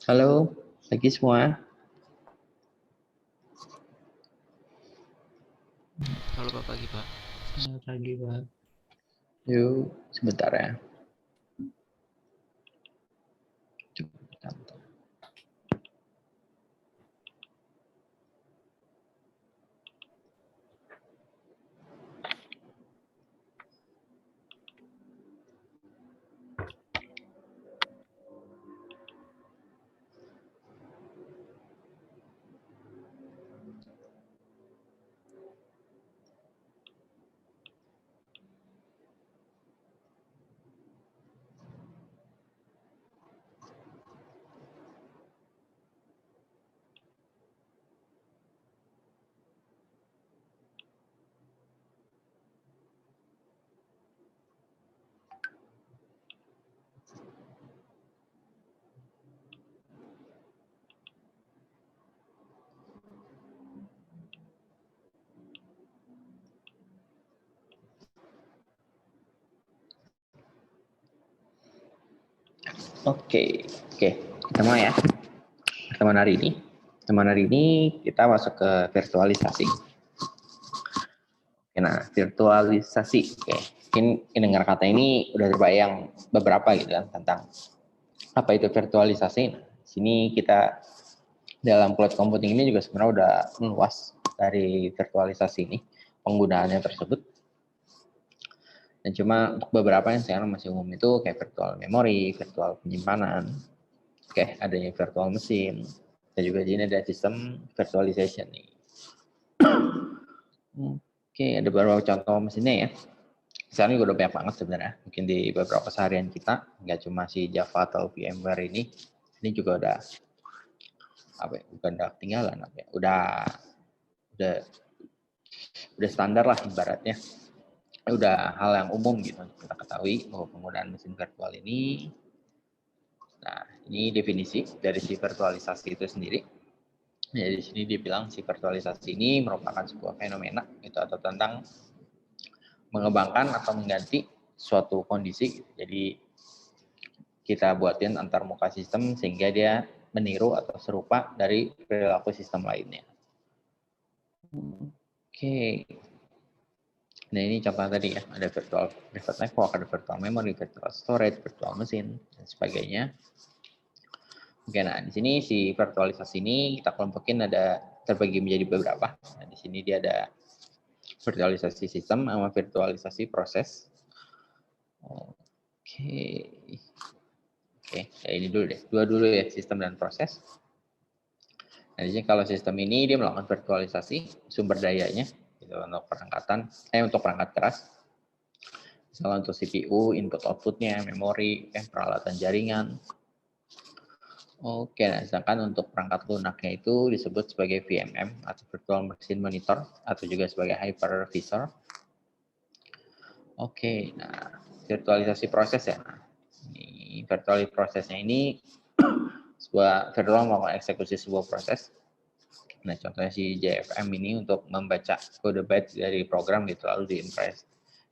Halo, pagi semua. Halo Pak, pagi Pak. Selamat pagi, Pak. Yuk, sebentar ya. Sebentar. Oke, kita mulai ya. Pertemuan hari ini kita masuk ke virtualisasi. Nah, virtualisasi. Mungkin dengar kata ini udah terbayang beberapa gitu kan tentang apa itu virtualisasi. Nah, di sini kita dalam cloud computing ini juga sebenarnya udah meluas dari virtualisasi ini penggunaannya tersebut. Dan cuma untuk beberapa yang sekarang masih umum itu kayak virtual memory, virtual penyimpanan, adanya virtual mesin, dan juga di sini ada sistem virtualization nih. Ada beberapa contoh mesinnya ya. Sekarang juga udah banyak banget sebenarnya. Mungkin di beberapa seharian kita, nggak cuma si Java atau VMware ini juga udah bukan udah ketinggalan, udah standar lah ibaratnya. Udah hal yang umum gitu untuk kita ketahui bahwa penggunaan mesin virtual ini. Nah, ini definisi dari si virtualisasi itu sendiri. Ya, di sini dibilang si virtualisasi ini merupakan sebuah fenomena itu atau tentang mengembangkan atau mengganti suatu kondisi. Jadi kita buatin antar muka sistem sehingga dia meniru atau serupa dari perilaku sistem lainnya. Oke. Nah, ini contoh tadi ya, ada virtual private network, ada virtual memory, virtual storage, virtual mesin, dan sebagainya. Oke, nah di sini si virtualisasi ini kita kelompokin ada terbagi menjadi beberapa. Nah, di sini dia ada virtualisasi sistem sama virtualisasi proses. Oke, ya ini dulu deh. Dua dulu ya, sistem dan proses. Nah, di sini kalau sistem ini dia melakukan virtualisasi sumber dayanya gitu, untuk perangkat keras. Misalnya untuk CPU, input outputnya, memori, peralatan jaringan. Oke, nah sedangkan untuk perangkat lunaknya itu disebut sebagai VMM atau Virtual Machine Monitor atau juga sebagai Hypervisor. Oke, nah virtualisasi proses ya. Nah, ini virtual prosesnya ini sebuah virtual melakukan eksekusi sebuah proses. Nah, contohnya si JFM ini untuk membaca kode byte dari program gitu lalu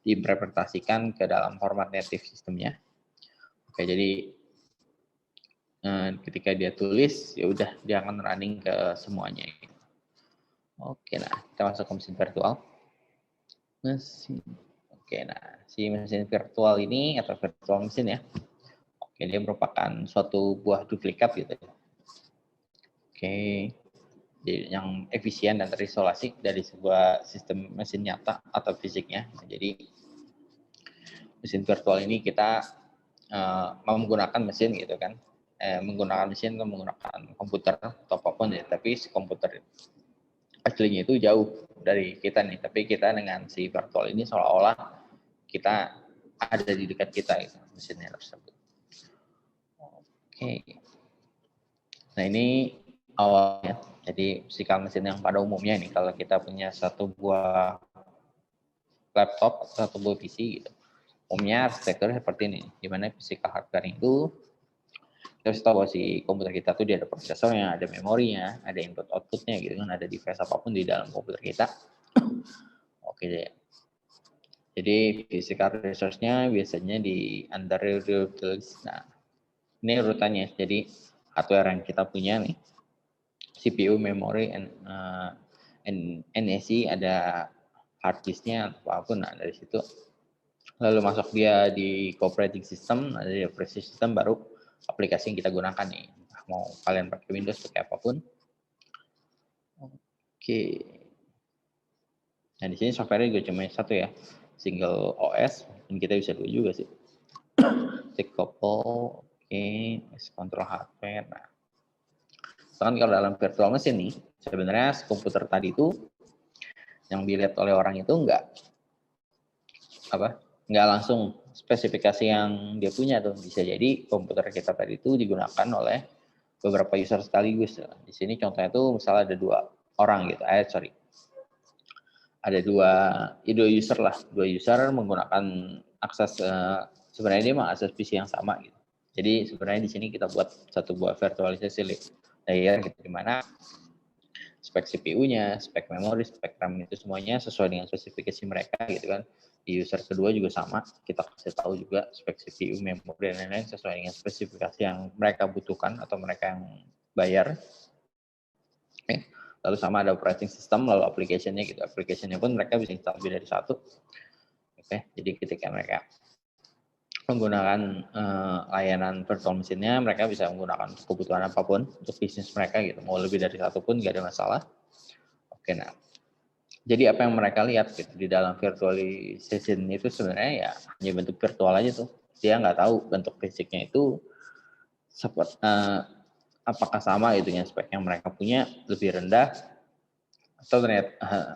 diinterpretasikan ke dalam format native sistemnya. Oke, jadi ketika dia tulis ya udah dia akan running ke semuanya. Oke, nah kita masuk ke mesin virtual. Oke, nah si mesin virtual ini atau virtual mesin ya. Oke, dia merupakan suatu buah duplikat gitu. Oke, jadi yang efisien dan terisolasi dari sebuah sistem mesin nyata atau fisiknya. Jadi mesin virtual ini kita menggunakan mesin gitu kan. Menggunakan mesin atau menggunakan komputer atau apapun ya, tapi si komputer aslinya itu jauh dari kita nih, tapi kita dengan si virtual ini seolah-olah kita ada di dekat kita gitu, mesinnya tersebut. Oke. Nah, ini awalnya. Jadi physical mesin yang pada umumnya nih, kalau kita punya satu buah laptop atau satu buah PC gitu, umumnya arsitekturnya seperti ini, di mana physical hardware itu kita harus tahu bahwa si komputer kita tuh dia ada prosesornya, ada memorinya, ada input outputnya gitu kan, ada device apapun di dalam komputer kita. Oke deh. Jadi physical resource-nya biasanya di underutilized. Nah, ini urutannya. Jadi hardware yang kita punya nih, CPU, memory, NSI, ada hard disknya apapun. Nah, dari situ lalu masuk dia di operating system, ada di operating system baru aplikasi yang kita gunakan nih. Mau kalian pakai Windows pakai apapun. Oke. Nah, di sini software juga cuma satu ya, single OS, dan kita bisa dua juga sih. Tick couple, oke, control hardware. Nah, kan kalau dalam virtual machine nih, sebenarnya komputer tadi itu yang dilihat oleh orang itu nggak langsung spesifikasi yang dia punya tuh. Bisa jadi komputer kita tadi itu digunakan oleh beberapa user sekaligus. Di sini contohnya tuh misalnya ada dua orang gitu, ada dua user lah, dua user menggunakan akses, sebenarnya dia mengakses PC yang sama gitu. Jadi sebenarnya di sini kita buat satu buah virtualisasi layer gitu, di mana spek CPU-nya, spek memori, spek RAM itu semuanya sesuai dengan spesifikasi mereka gitu kan. Di user kedua juga sama, kita kasih tahu juga spek CPU, memori, dan lain-lain sesuai dengan spesifikasi yang mereka butuhkan atau mereka yang bayar. Oke. Lalu sama ada operating system, lalu application-nya gitu. Application-nya pun mereka bisa install lebih dari satu. Oke, jadi ketika mereka menggunakan layanan virtual machine-nya, mereka bisa menggunakan kebutuhan apapun untuk bisnis mereka gitu. Mau lebih dari satu pun nggak ada masalah. Oke, nah. Jadi apa yang mereka lihat gitu di dalam virtualization itu sebenarnya ya hanya bentuk virtual aja tuh. Dia nggak tahu bentuk fisiknya itu seperti apakah sama gitu ya, spek yang mereka punya lebih rendah atau ternyata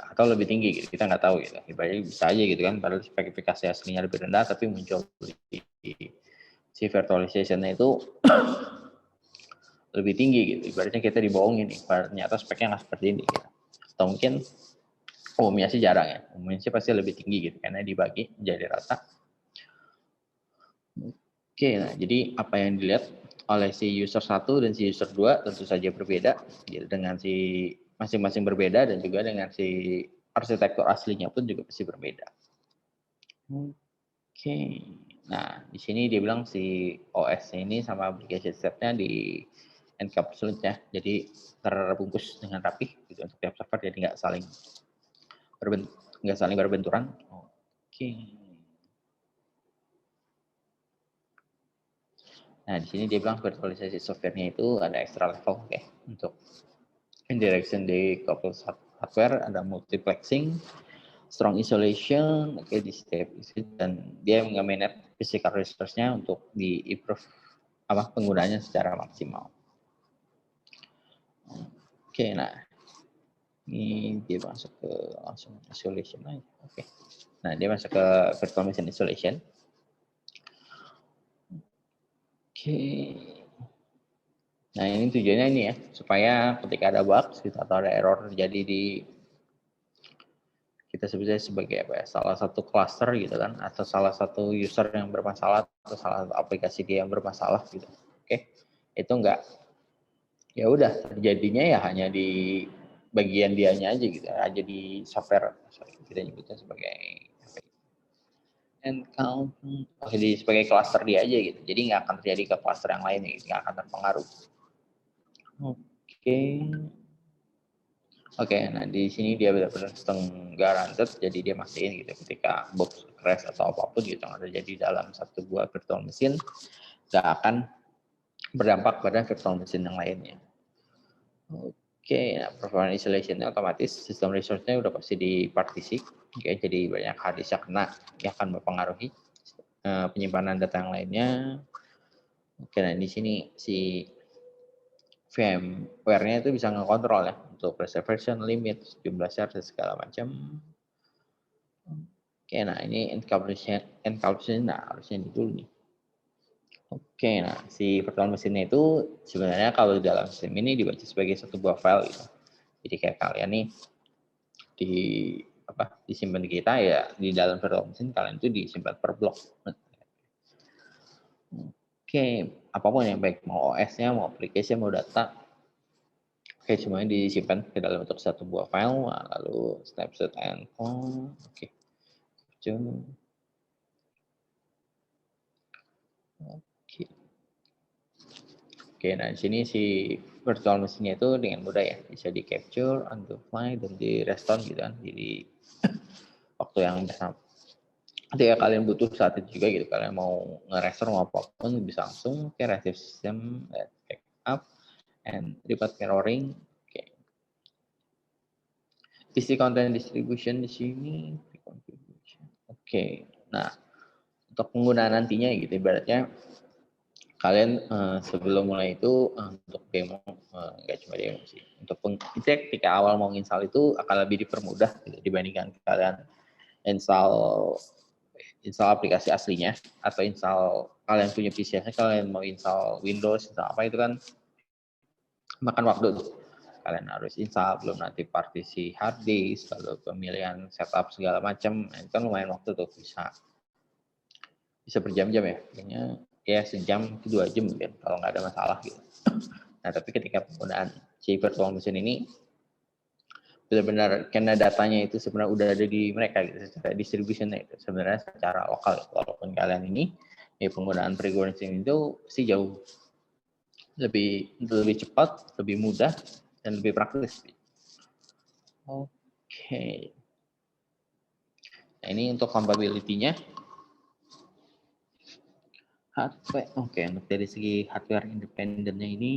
atau lebih tinggi gitu, kita nggak tahu gitu. Ibaratnya bisa aja gitu kan, padahal spesifikasi aslinya lebih rendah tapi muncul di si virtualization-nya itu lebih tinggi gitu. Ibaratnya kita dibohongin nih, ternyata speknya nggak seperti ini gitu. Atau mungkin umumnya sih jarang ya, umumnya sih pasti lebih tinggi gitu karena dibagi menjadi rata. Oke, nah jadi apa yang dilihat oleh si user 1 dan si user 2 tentu saja berbeda gitu, dengan si masing-masing berbeda, dan juga dengan si arsitektur aslinya pun juga pasti berbeda. Oke, nah di sini dia bilang si OS ini sama application setnya di encapsulate ya, jadi terbungkus dengan rapih gitu untuk tiap server, jadi nggak saling berbenturan. Oke. Nah, di sini dia bilang virtualisasi software-nya itu ada extra level, oke. Untuk indirection di coupled hardware, ada multiplexing, strong isolation, oke, di step dan dia nge-manage physical resource-nya untuk di-improve penggunaannya secara maksimal. Oke, nah ini dia masuk ke langsung isolation aja, oke. Nah, dia masuk ke virtual machine isolation. Oke. Nah, ini tujuannya ini ya, supaya ketika ada bug atau ada error terjadi di kita sebutnya sebagai apa ya, salah satu cluster gitu kan, atau salah satu user yang bermasalah atau salah satu aplikasi dia yang bermasalah gitu. Oke. Itu enggak, ya udah terjadinya ya hanya di bagian dianya aja gitu, aja di software kita nyebutnya sebagai sebagai cluster dia aja gitu. Jadi nggak akan terjadi ke cluster yang lain gitu, nggak akan terpengaruh. Oke, nah di sini dia benar-benar setengah guaranteed, jadi dia mastiin gitu ketika box crash atau apapun gitu yang terjadi dalam satu buah virtual machine nggak akan berdampak pada virtual machine yang lainnya. Oke, nah performance isolation-nya otomatis sistem resource-nya udah pasti dipartisi. Oke, jadi banyak hard disk yang kena yang akan mempengaruhi penyimpanan data yang lainnya. Oke, nah di sini si VMware-nya itu bisa ngekontrol ya untuk preservation limit, jumlah share dan segala macam. Oke, nah ini encapsulation, nah harusnya ini dulu nih. Oke, nah si virtual machine-nya itu sebenarnya kalau di dalam sistem ini dibaca sebagai satu buah file gitu. Jadi kayak kalian nih disimpan di kita ya, di dalam virtual machine kalian itu disimpan per blok. Oke, apapun yang baik, mau OS-nya, mau application, mau data, oke, semuanya disimpan ke dalam bentuk satu buah file, lalu snapshot and oke. Oke. Oke, nah di sini si virtual machine-nya itu dengan mudah ya, bisa di capture, unify, dan di restore gitu kan. Jadi waktu yang bersama. Ketika kalian butuh saat itu juga gitu, kalian mau nge-restore mau apapun bisa langsung ke restive system, backup, and report mirroring. Oke. PC content distribution di sini. Oke, nah untuk penggunaan nantinya gitu, ibaratnya kalian sebelum mulai itu untuk demo, nggak cuma demo sih, untuk ketika awal mau install itu akan lebih dipermudah gitu, dibandingkan kalian install aplikasi aslinya atau install kalian punya PC, kalian mau install Windows, install apa itu kan makan waktu tuh. Kalian harus install, belum nanti partisi hard disk, lalu pemilihan setup segala macam, itu kan lumayan waktu tuh, bisa berjam-jam ya, kayaknya ya sejam ke 2 jam mungkin kalau nggak ada masalah gitu. Nah tapi ketika penggunaan si virtual machine ini benar-benar karena datanya itu sebenarnya udah ada di mereka gitu, secara distributionnya itu sebenarnya secara lokal, walaupun kalian ini ya penggunaan frequency itu sih jauh lebih cepat, lebih mudah, dan lebih praktis. Oke. Nah ini untuk compatibility-nya. Hardware, oke, untuk dari segi hardware independennya ini,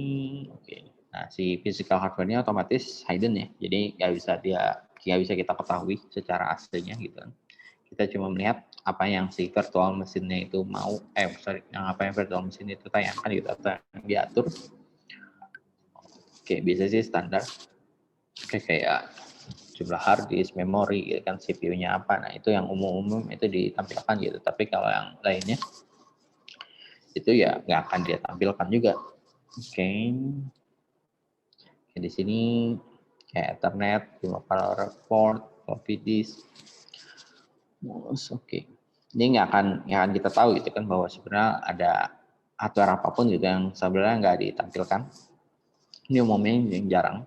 oke. Nah, si physical hardware-nya otomatis hidden ya, jadi nggak bisa kita ketahui secara aslinya gitu kan. Kita cuma melihat apa yang si virtual mesin-nya itu mau, apa yang virtual mesin itu tayangkan gitu, atau yang diatur. Oke, bisa sih standar. Oke, kayak jumlah hard disk, memori, gitu kan, CPU-nya apa. Nah, itu yang umum-umum itu ditampilkan gitu. Tapi kalau yang lainnya itu ya nggak akan dia tampilkan juga. Oke. Di sini kayak Ethernet, 5 power port, floppy disk. Oke. Ini nggak akan kita tahu gitu kan bahwa sebenarnya ada hardware apapun gitu yang sebenarnya nggak ditampilkan. Ini umumnya yang jarang.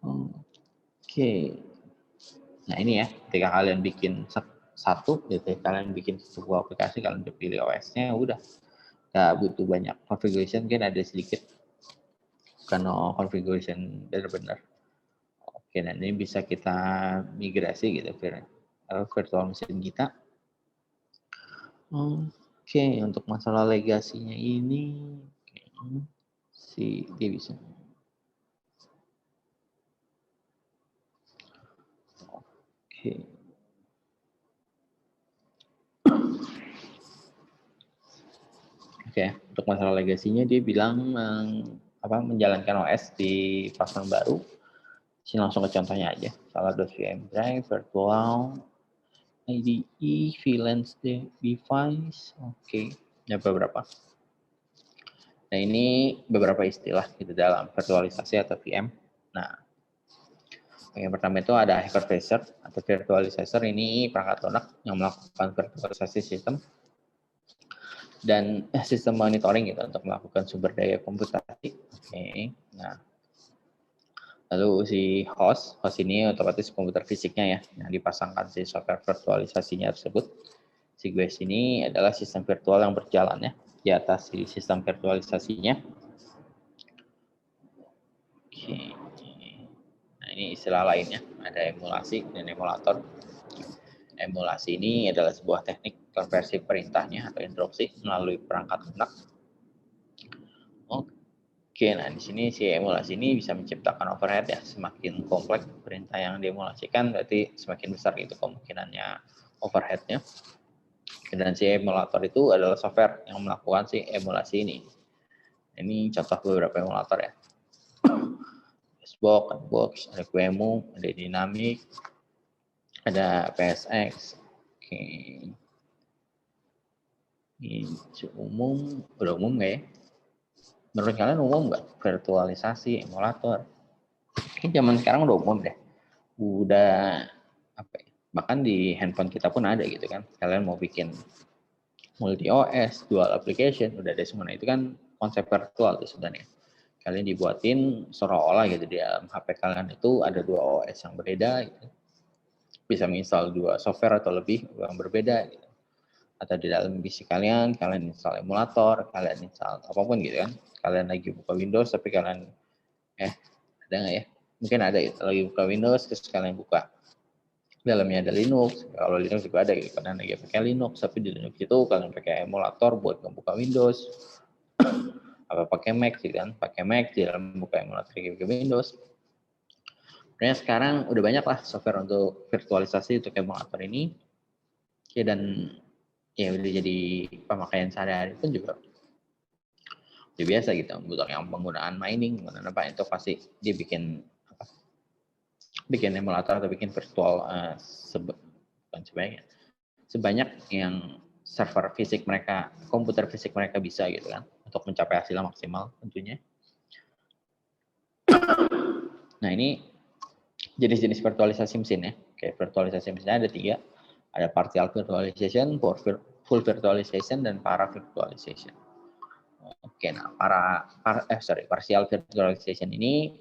Oke. Nah ini ya, ketika kalian bikin satu gitu, kalian bikin sebuah aplikasi, kalian pilih OS-nya, udah nggak butuh banyak configuration, kan ada sedikit karena configuration benar-benar. Oke, nah ini bisa kita migrasi gitu virtual machine kita. Oke, untuk masalah legasinya ini dia bisa. Oke. Oke, untuk masalah legasinya dia bilang menjalankan OS di platform baru. Sini langsung ke contohnya aja. Salah dos VM Drive, Virtual, IDE, VLANs device. Oke, ada beberapa. Nah ini beberapa istilah gitu dalam virtualisasi atau VM. Nah, yang pertama itu ada hypervisor atau virtualizer. Ini perangkat lunak yang melakukan virtualisasi sistem dan sistem monitoring gitu untuk melakukan sumber daya komputasi. Oke. Nah, lalu si host ini otomatis komputer fisiknya ya, yang dipasangkan si software virtualisasinya tersebut. Si guys ini adalah sistem virtual yang berjalan ya di atas si sistem virtualisasinya. Oke. Nah ini istilah lainnya, ada emulasi dan emulator. Emulasi ini adalah sebuah teknik konversi perintahnya atau instruksi melalui perangkat lunak. Oke, nah di sini si emulasi ini bisa menciptakan overhead ya. Semakin kompleks perintah yang diemulasikan, berarti semakin besar itu kemungkinannya overheadnya. Dan si emulator itu adalah software yang melakukan si emulasi ini. Ini contoh beberapa emulator ya. Xbox, ada QEMU, ada Dynamic, ada PSX. Oke. Ini umum, udah umum nggak ya? Menurut kalian umum nggak virtualisasi emulator? Ini zaman sekarang udah umum deh. Udah apa ya? Bahkan di handphone kita pun ada gitu kan. Kalian mau bikin multi OS, dual application, udah ada semua. Nah, itu kan konsep virtual itu sebenarnya. Kalian dibuatin seolah-olah gitu di dalam HP kalian itu ada 2 OS yang berbeda gitu. Bisa menginstal 2 software atau lebih yang berbeda gitu. atau di dalam PC kalian install emulator, kalian install apapun gitu kan. Kalian lagi buka Windows tapi kalian ada nggak ya? Mungkin ada gitu. Lagi buka Windows terus kalian buka dalamnya ada Linux. Kalau Linux juga ada gitu. Kalian lagi pakai Linux tapi di Linux itu kalian pakai emulator buat membuka Windows. Apa pakai Mac gitu kan? Pakai Mac di dalam buka emulator ke Windows. Sebenarnya sekarang udah banyak lah software untuk virtualisasi untuk emulator ini. Ya, dan ya udah jadi pemakaian sehari-hari pun juga udah biasa gitu. Untuk yang penggunaan mining, apa itu pasti dia bikin emulator atau bikin virtual sebanyak yang server fisik mereka, komputer fisik mereka bisa gitu kan, untuk mencapai hasil maksimal tentunya. Nah ini jenis-jenis virtualisasi mesin ya. Oke, virtualisasi mesinnya ada 3. Ada partial virtualization, full virtualization, dan para virtualization. Oke, nah partial virtualization ini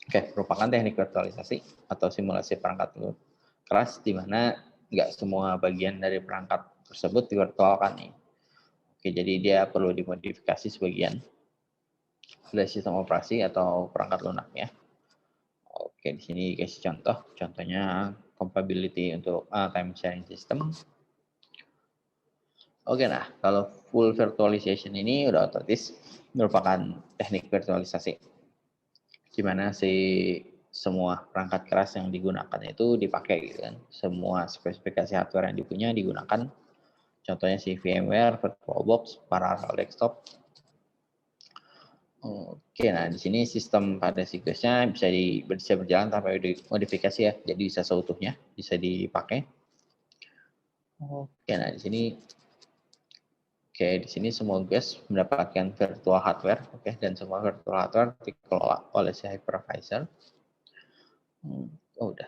merupakan teknik virtualisasi atau simulasi perangkat keras di mana nggak semua bagian dari perangkat tersebut divirtualkan nih. Oke, jadi dia perlu dimodifikasi sebagian dari sistem operasi atau perangkat lunaknya. Oke, di sini dikasih contoh. Contohnya compatibility untuk time sharing system. Oke, nah kalau full virtualization ini udah otomatis merupakan teknik virtualisasi di mana semua perangkat keras yang digunakan itu dipakai gitu kan. Semua spesifikasi hardware yang dipunya digunakan. Contohnya VMware, VirtualBox, Parallel Desktop. Oke, nah di sini sistem pada siklusnya bisa berjalan tanpa modifikasi ya, jadi bisa seutuhnya, bisa dipakai. Oke, nah di sini semua guys mendapatkan virtual hardware, dan semua virtual hardware dikelola oleh si hypervisor. Udah.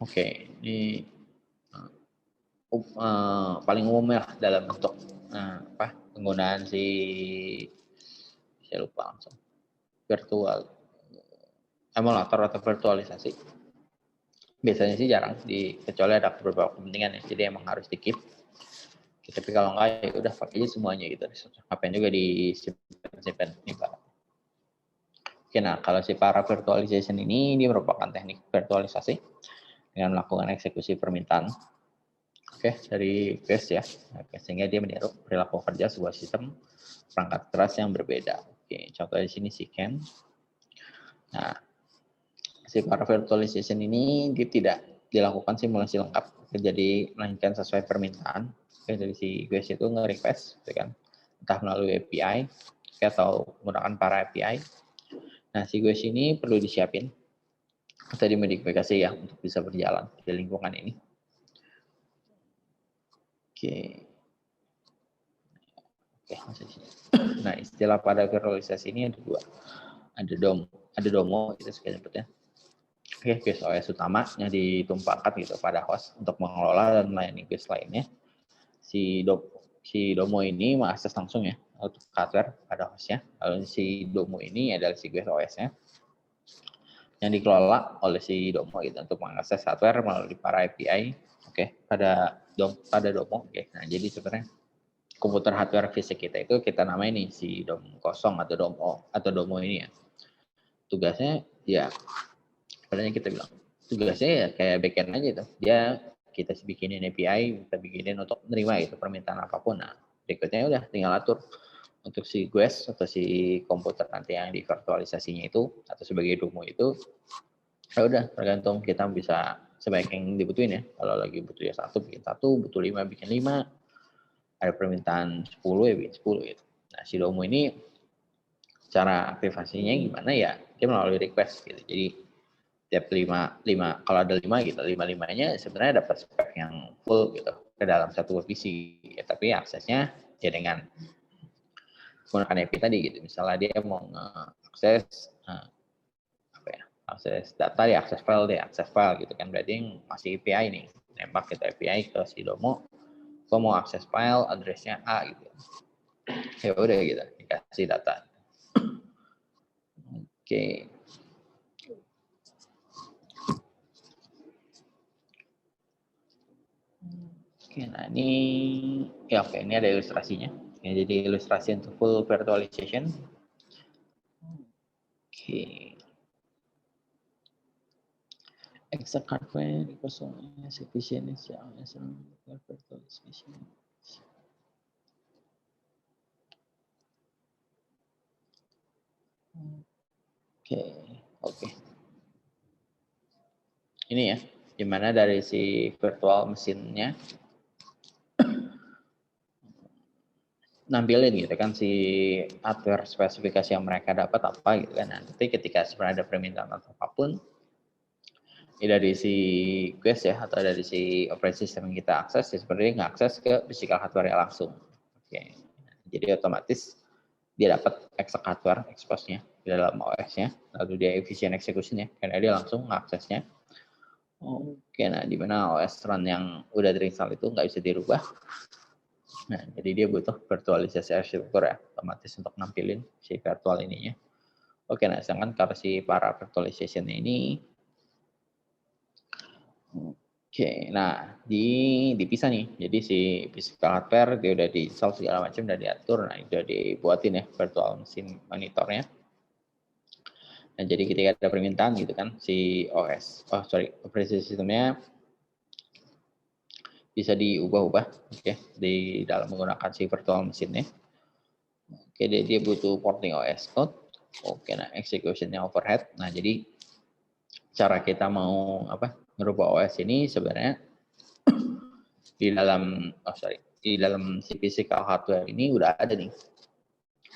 Oke, ini paling umum ya dalam bentuk penggunaan saya lupa langsung virtual emulator atau virtualisasi. Biasanya sih jarang, kecuali ada beberapa kepentingan ya, jadi emang harus di-keep. Tapi kalau enggak ya udah pakai aja semuanya gitu. Ngapain juga disimpan nih Pak. Oke, nah kalau si para virtualization ini merupakan teknik virtualisasi dengan melakukan eksekusi permintaan. Dari guest ya. Sehingga dia meniru perilaku kerja sebuah sistem perangkat keras yang berbeda. Contoh di sini si Ken. Nah, si para virtualization ini dia tidak dilakukan simulasi lengkap, jadi melainkan sesuai permintaan. Dari si guest itu nge-request, gitu kan, entah melalui API atau menggunakan para API. Nah, si guest ini perlu disiapin atau dimodifikasi ya untuk bisa berjalan di lingkungan ini. Oke, nah istilah pada virtualisasi ini ada 2. Ada DOMO itu sekali sebutnya. Guest OS utama yang ditumpahkan gitu pada host untuk mengelola dan melayani guest lainnya. Si DOMO ini mengakses langsung ya untuk hardware pada hostnya. Lalu si DOMO ini adalah si guest OS-nya yang dikelola oleh si DOMO gitu untuk mengakses hardware melalui para API. Pada DOMO. Nah jadi sebenarnya komputer hardware fisik kita itu kita namai nih si DOM kosong atau DOMO ini ya. Tugasnya ya sebenarnya kita bilang tugasnya ya kayak backend aja tuh. Kita bikinin API, kita bikinin untuk menerima itu permintaan apapun. Nah, berikutnya udah tinggal atur untuk si guest atau si komputer nanti yang di virtualisasinya itu atau sebagai DOMO itu. Ya udah tergantung kita bisa sebaik yang dibutuhin ya. Kalau lagi butuh ya 1 bikin 1, butuh 5 bikin 5. Ada permintaan 10 ya bikin 10 gitu. Nah, si DOMO ini cara aktivasinya gimana ya? Dia melalui request gitu. Jadi tiap 5 kalau ada 5 gitu, 5-5-nya sebenarnya dapat spek yang full gitu ke dalam satu PC. Ya, tapi aksesnya ya dengan menggunakan API tadi gitu. Misalnya dia mau akses akses data ya akses file gitu kan, berarti yang masih API nih, nembak kita API ke si DOMO, gua mau akses file addressnya A gitu. Ya udah gitu, dikasih data. Oke. Oke, nah ini Ya, oke, ini ada ilustrasinya. Ya, jadi ilustrasi untuk full virtualization. Oke. Exact hardware equals efficient as virtualization. Oke. Ini ya, dimana dari si virtual mesinnya nampilin gitu kan si hardware spesifikasi yang mereka dapat apa gitu kan. Nanti ketika sebenarnya ada permintaan atau apapun, ya dari si Quest ya atau dari si operating system yang kita akses, ya sebenarnya nggak akses ke physical hardware langsung. Oke. Jadi otomatis dia dapat exact hardware expose-nya di dalam OS-nya, lalu dia efisien execution-nya karena dia langsung mengaksesnya. Oke, nah di mana OS run yang udah terinstall itu nggak bisa dirubah. Nah, jadi dia butuh virtualisasi arsitektur ya, otomatis untuk nampilin si virtual ininya. Oke, nah sedangkan kalau si para virtualization ini, oke, nah dipisah nih. Jadi si physical hardware dia udah di-install segala macam, udah diatur, nah udah dibuatin ya virtual mesin monitornya. Nah, jadi ketika ada permintaan gitu kan, si operating systemnya bisa diubah-ubah, oke, di dalam menggunakan si virtual mesinnya. Oke, dia butuh porting OS code. Oke, nah execution-nya overhead. Nah, jadi cara kita mau merubah OS ini sebenarnya di dalam si physical hardware ini udah ada nih.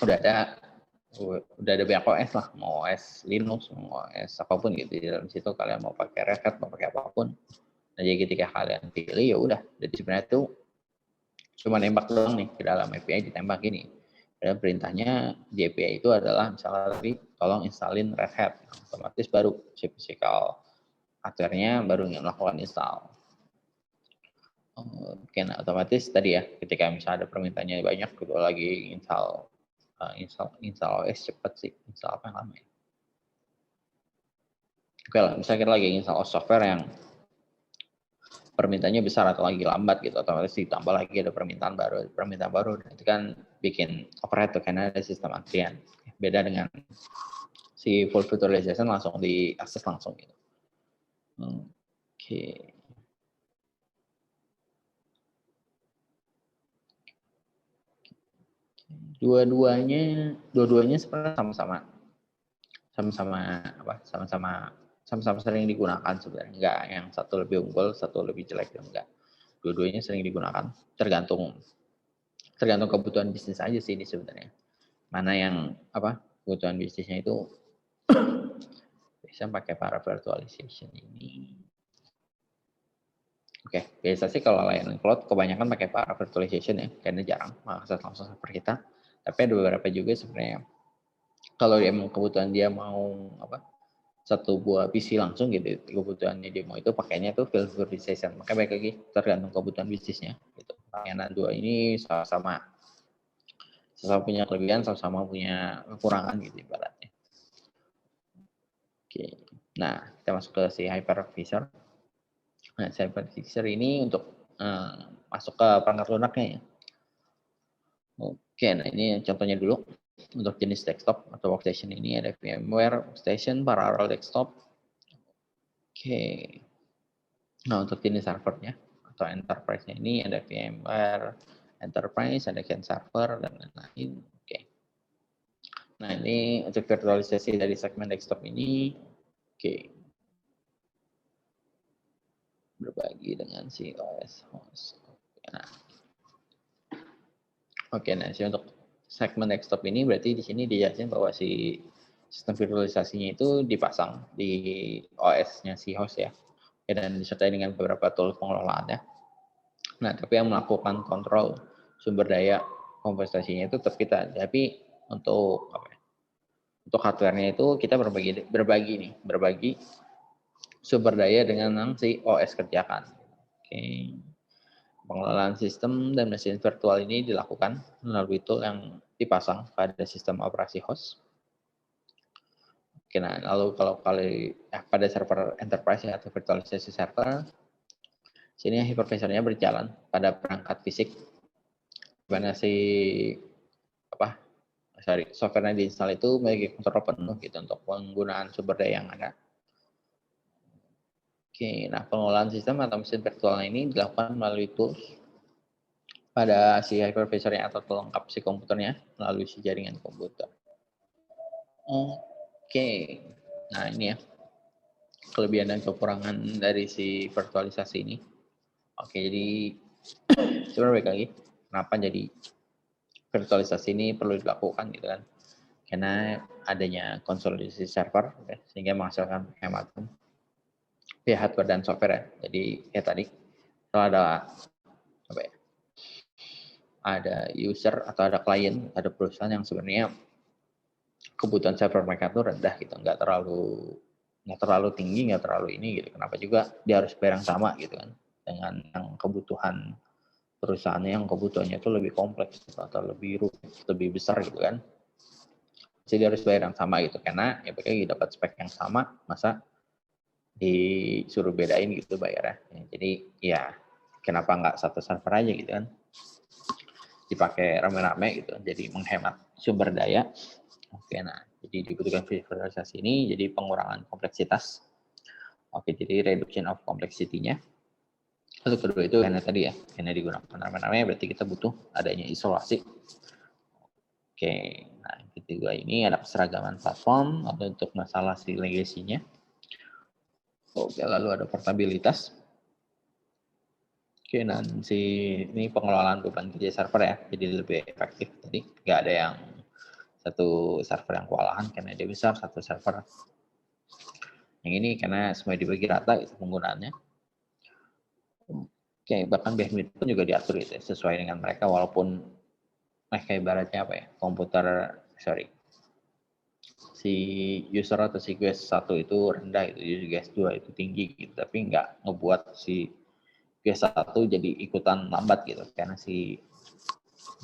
Udah ada banyak OS lah, mau OS Linux, mau OS apapun gitu. Di dalam situ kalian mau pakai Red Hat, mau pakai apapun. Nah, jadi ketika kalian pilih ya udah. Jadi sebenarnya itu cuma nembak doang nih ke dalam API, ditembak ini. Dan perintahnya di API itu adalah misalnya tadi tolong installin Red Hat, otomatis baru si physical hardware-nya baru melakukan install. Oke, nah otomatis tadi ya ketika misalnya ada permintaannya banyak, gitu lagi install OS cepat sih, install apa yang lama ya. Oke lah, misalnya kita lagi install software yang permintaannya besar atau lagi lambat gitu, otomatis ditambah lagi ada permintaan baru, itu kan bikin overhead tuh karena ada sistem antrian. Beda dengan si full virtualization langsung diakses langsung gitu. Oke. Dua-duanya sebenarnya sama-sama sering digunakan sebenarnya. Enggak yang satu lebih unggul, satu lebih jelek, enggak. Dua-duanya sering digunakan, tergantung kebutuhan bisnis aja sih ini sebenarnya. Mana yang kebutuhan bisnisnya itu bisa pakai para virtualization ini. Oke, biasa sih kalau layanan cloud kebanyakan pakai para virtualization ya, karena jarang mengakses langsung server kita. Tapi ada beberapa juga sebenarnya kalau emang kebutuhan dia mau satu buah PC langsung gitu, kebutuhannya dia mau itu pakainya tuh virtualization. Makanya baik lagi tergantung kebutuhan bisnisnya gitu. Layanan dua ini sama-sama punya kelebihan, sama-sama punya kekurangan gitu ibaratnya. Oke. Nah, kita masuk ke si hypervisor. Nah, hypervisor ini untuk masuk ke perangkat lunaknya ya. Oke, nah ini contohnya dulu. Untuk jenis desktop atau workstation ini ada VMware Workstation, Parallel Desktop. Oke. Nah, untuk jenis servernya atau enterprise-nya ini ada VMware Enterprise, ada Xen Server, dan lain-lain. Oke. Nah, ini untuk virtualisasi dari segmen desktop ini. Oke. Berbagi dengan si OS host. Nah. Oke, nah untuk segmen desktop ini berarti di sini dijelasin bahwa si sistem virtualisasinya itu dipasang di OS-nya si host ya. Dan disertai dengan beberapa tools pengelolaannya. Nah, tapi yang melakukan kontrol sumber daya kompositasinya itu tetap kita. Tapi untuk untuk hardware-nya itu kita berbagi sumber daya dengan yang si OS kerjakan. Oke. Pengelolaan sistem dan mesin virtual ini dilakukan melalui tool yang dipasang pada sistem operasi host. Oke, nah lalu kalau pada server enterprise atau virtualisasi server, sini hypervisornya berjalan pada perangkat fisik Dimana si software-nya diinstal itu memiliki kontrol penuh gitu untuk penggunaan sumber daya yang ada. Oke, nah pengelolaan sistem atau mesin virtual ini dilakukan melalui tools pada si hypervisornya atau pelengkap si komputernya melalui si jaringan komputer. Oke, nah ini ya kelebihan dan kekurangan dari si virtualisasi ini. Oke, jadi sebenarnya baik lagi, kenapa jadi virtualisasi ini perlu dilakukan gitu kan? Karena adanya konsolidasi server, ya, sehingga menghasilkan penghematan ya hardware dan software ya. Jadi kayak tadi, kalau ada user atau ada klien, ada perusahaan yang sebenarnya kebutuhan server mereka tuh rendah gitu, nggak terlalu tinggi, nggak terlalu ini gitu. Kenapa juga dia harus bayar yang sama gitu kan dengan yang kebutuhan perusahaannya yang kebutuhannya itu lebih kompleks gitu, atau lebih rumit, lebih besar gitu kan. Jadi harus bayar yang sama gitu karena ya pakai dapat spek yang sama, masa disuruh bedain gitu bayarnya. Jadi ya kenapa nggak satu server aja gitu kan, dipakai rame-rame gitu, jadi menghemat sumber daya. Oke, nah jadi dibutuhkan virtualisasi ini jadi pengurangan kompleksitas. Oke, jadi reduction of complexity-nya. Lalu kedua itu karena tadi ya, karena digunakan rame-rame berarti kita butuh adanya isolasi. Oke, nah yang ketiga ini ada keseragaman platform atau untuk masalah si legacy-nya. Oke, lalu ada portabilitas. Oke, nanti ini pengelolaan beban kerja server ya, jadi lebih efektif. Jadi nggak ada yang satu server yang kewalahan karena dia besar, satu server yang ini karena semua dibagi rata itu penggunaannya. Oke, bahkan bandwidth pun juga diatur itu sesuai dengan mereka walaupun kayak ibaratnya apa ya, si user atau si guest 1 itu rendah itu, guest 2 itu tinggi gitu, tapi nggak ngebuat si guest 1 jadi ikutan lambat gitu karena si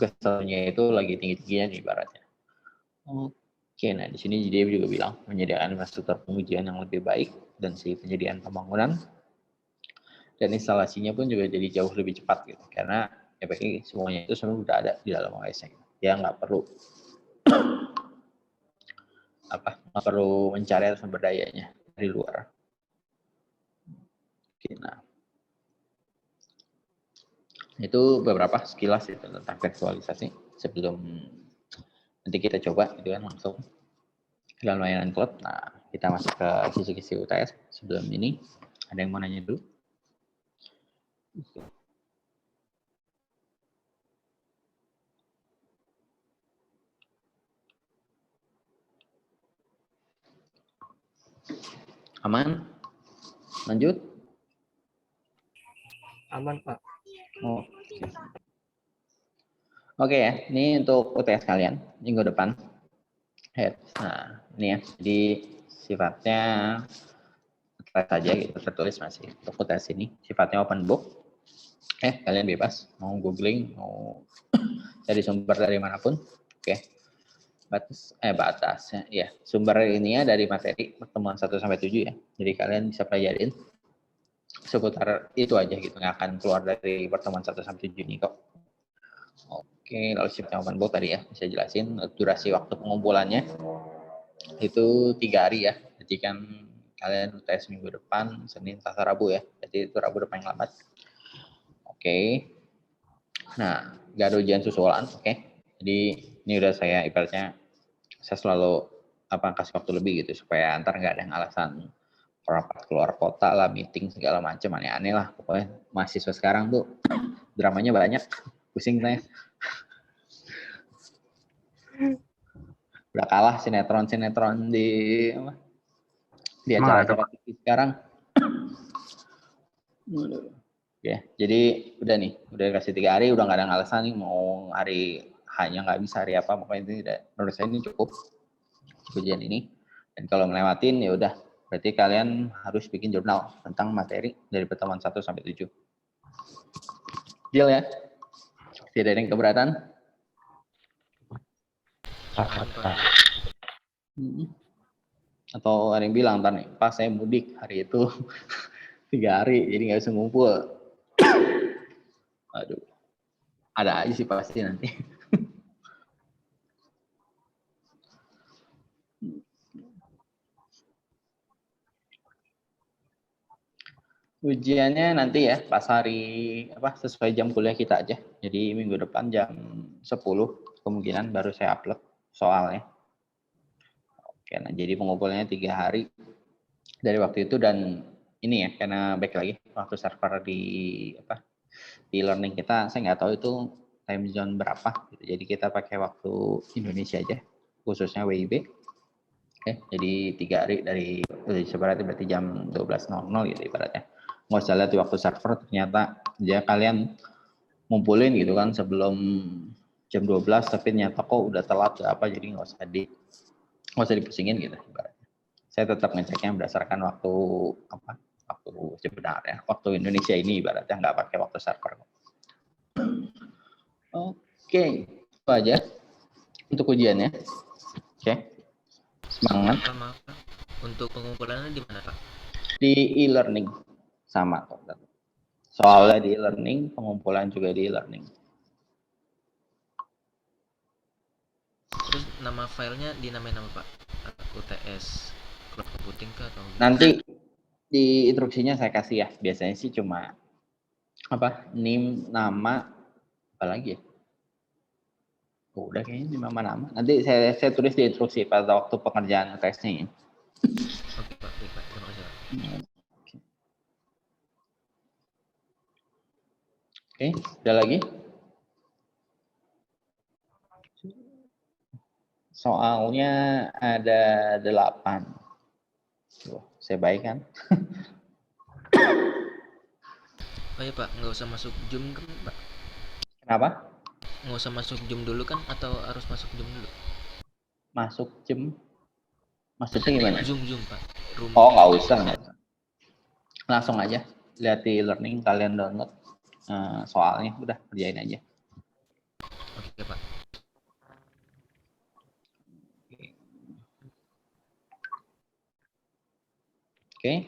guest 1-nya itu lagi tinggi-tingginya nih ibaratnya. Oke, nah di sini dia juga bilang menyediakan infrastruktur pengujian yang lebih baik dan si penyediaan pembangunan dan instalasinya pun juga jadi jauh lebih cepat gitu karena ya semuanya itu sebenarnya udah ada di dalam OS-nya. Ya nggak perlu mencari sumber dayanya dari luar. Oke, nah itu beberapa sekilas itu tentang virtualisasi sebelum nanti kita coba gitu kan langsung ke dalam layanan cloud. Nah kita masuk ke kisi-kisi UTS. Sebelum ini ada yang mau nanya dulu? Aman? Lanjut? Aman, Pak. Oke ya, ini untuk UTS kalian minggu depan. Nah, ini ya, jadi sifatnya saja gitu, tertulis masih untuk UTS ini sifatnya open book. Kalian bebas mau googling, mau cari sumber dari manapun. Oke. Batasnya ya. Sumber ini ya dari materi pertemuan 1 sampai 7 ya. Jadi kalian bisa pelajarin seputar itu aja gitu, nggak akan keluar dari pertemuan 1 sampai 7 ini kok. Oke, lalu sifatnya open book tadi ya, bisa jelasin durasi waktu pengumpulannya itu 3 hari ya. Jadi kan kalian tes minggu depan, Senin, Selasa, Rabu ya. Jadi itu Rabu depan yang lambat. Oke. Nah, nggak ada ujian susulan, oke. Jadi ini udah saya ibaratnya saya selalu kasih waktu lebih gitu supaya antar nggak ada yang alasan rapat keluar kota lah, meeting segala macam aneh-aneh lah. Pokoknya mahasiswa sekarang tuh dramanya banyak, pusing saya. Udah kalah sinetron di acara-acara TV sekarang. Ya, jadi udah nih, udah kasih 3 hari, udah nggak ada alasan nih mau hari hanya nggak bisa hari apa, pokoknya ini menurut saya ini cukup ujian ini. Dan kalau melewatin ya udah, berarti kalian harus bikin jurnal tentang materi dari pertemuan 1 sampai 7. Deal ya? Tidak ada yang keberatan? Atau ada yang bilang ntar nih, pas saya mudik hari itu 3 hari, jadi nggak bisa ngumpul. Aduh. Ada aja sih pasti nanti. Ujiannya nanti ya pas hari apa sesuai jam kuliah kita aja. Jadi minggu depan jam 10 kemungkinan baru saya upload soalnya. Oke, nah jadi pengumpulannya 3 hari dari waktu itu dan ini ya karena back lagi waktu server di apa di learning kita saya nggak tahu itu time zone berapa. Gitu. Jadi kita pakai waktu Indonesia aja khususnya WIB. Oke, jadi 3 hari dari sebenarnya berarti jam 12.00 gitu ibaratnya. Nggak usah lihat di waktu server ternyata ya kalian ngumpulin gitu kan sebelum jam 12 tapi ternyata kok udah telat apa jadi nggak usah dipusingin gitu ibaratnya. Saya tetap ngeceknya berdasarkan waktu apa waktu sebenarnya waktu Indonesia ini ibaratnya nggak pakai waktu server. Oke, itu aja untuk ujiannya. Oke, semangat. Maaf, Pak. Untuk pengumpulannya di mana, Pak? Di e-learning sama kok. Soalnya di e-learning, pengumpulan juga di e-learning. Terus nama filenya dinamain apa, Pak? UTS Cloud Computing kah atau gimana? Nanti di instruksinya saya kasih ya. Biasanya sih cuma apa? NIM, nama, apa lagi ya? Oh, udah kayaknya nama-nama. Nanti saya tulis di instruksi pada waktu pengerjaan tesnya ya. Oke, Pak. Baik, Pak. Terima kasih, Pak. Oke, ada lagi? Soalnya ada 8. Tuh, saya baik kan? Oh iya, Pak. Nggak usah masuk Zoom kan, Pak? Kenapa? Nggak usah masuk Zoom dulu kan? Atau harus masuk Zoom dulu? Masuk jam? Maksudnya gimana? Zoom, Pak. Room. Oh, nggak usah. Langsung aja. Lihat di learning, kalian download soalnya. Udah, kerjain aja. Oke, Pak. Oke,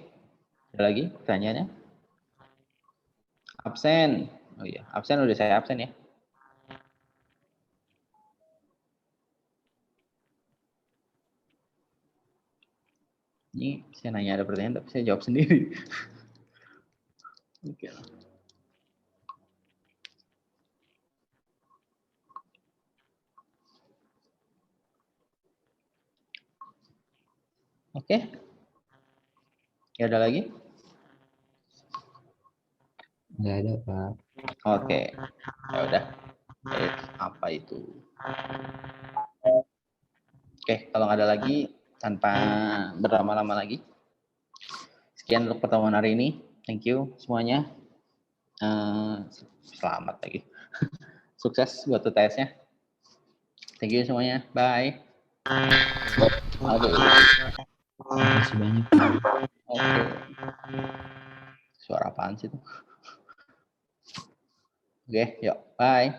ada lagi pertanyaannya? Absen. Oh iya, absen udah saya absen ya. Ini saya nanya ada pertanyaan tapi saya jawab sendiri. Oke. Oke. Ya ada lagi? Nggak ada, Pak. Oke. Ya udah. Apa itu? Oke, kalau nggak ada lagi tanpa berlama-lama lagi. Sekian untuk pertemuan hari ini. Thank you semuanya. Selamat lagi. Sukses buat UTS-nya. Thank you semuanya. Bye. Aduh. Terima kasih banyak, Pak. Oke. Suara apaan sih itu? Oke, yuk. Bye.